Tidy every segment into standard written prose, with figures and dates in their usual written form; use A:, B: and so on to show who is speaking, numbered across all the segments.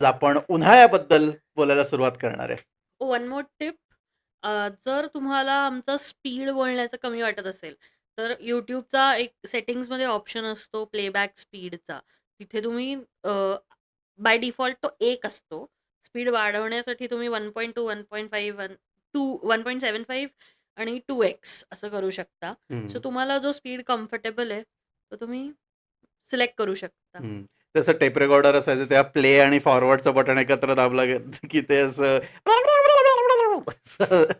A: आपण उन्हाळ्याबद्दल बोलायला सुरुवात करणार आहे.
B: One more tip. जर तुम्हाला आमचा स्पीड बोलण्याचं कमी वाटत असेल, तर YouTubeचा एक सेटिंग्समध्ये ऑप्शन असतो प्लेबॅक स्पीडचा. तिथे तुम्ही बाय डिफॉल्ट तो 1 असतो. स्पीड वाढवण्यासाठी तुम्ही 1.2, 1.5, 1.75 आणि 2x असं करू शकता. सो तुम्हाला जो स्पीड कम्फर्टेबल आहे, तो तुम्ही सिलेक्ट करू शकता.
A: तसं टेप रेकॉर्डर असायचं, तेव्हा प्ले आणि फॉरवर्डचं बटन एकत्र दाबलं की ते असं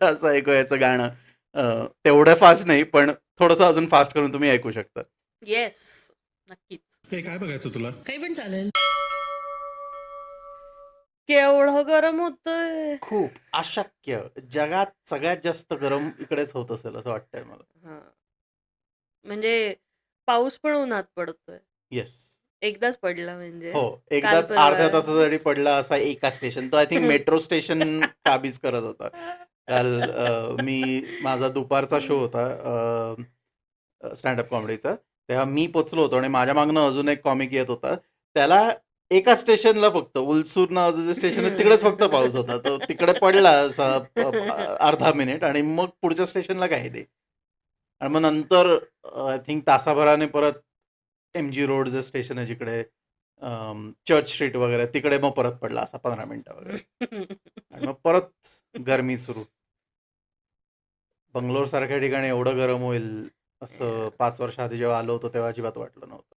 A: असं ऐकू याचं गाणं. तेवढं फास्ट नाही, पण थोडंसं अजून फास्ट करून तुम्ही ऐकू शकता.
B: येस, नक्कीच.
C: काय बघायचं तुला?
D: काही पण चालेल.
B: केवढं गरम होतंय.
A: खूप अशक्य. जगात सगळ्यात जास्त गरम इकडेच होत असेल असं वाटतंय मला.
B: हां. म्हणजे पाऊस पण उन्हात पडतोय.
A: येस.
B: एकदाच पडला म्हणजे.
A: हो,
B: काल
A: एकदाच
B: परवा.
A: अर्ध्या तासासाठी पडला असा एका स्टेशन. तो आय थिंक मेट्रो स्टेशन काबीज करत होता. काल मी माझा दुपारचा शो होता स्टँडअप कॉमेडीचा. तेव्हा मी पोचलो होतो आणि माझ्या मागनं अजून एक कॉमिक येत होता. त्याला एका स्टेशनला फक्त उलसूर नावाचं जे स्टेशन आहे तिकडेच फक्त पाऊस होता. तो तिकडे पडला असा अर्धा मिनिट आणि मग पुढच्या स्टेशनला काही नाही. आणि मग नंतर आय थिंक तासाभराने परत MG रोड जे स्टेशन आहे जिकडे चर्च स्ट्रीट वगैरे तिकडे मग परत पडला असा 15 मिनिटं वगैरे. आणि मग परत गरमी सुरू. बंगलोर सारख्या ठिकाणी एवढं गरम होईल असं 5 वर्ष आधी जेव्हा आलो होतो तेव्हा अजिबात वाटलं नव्हतं.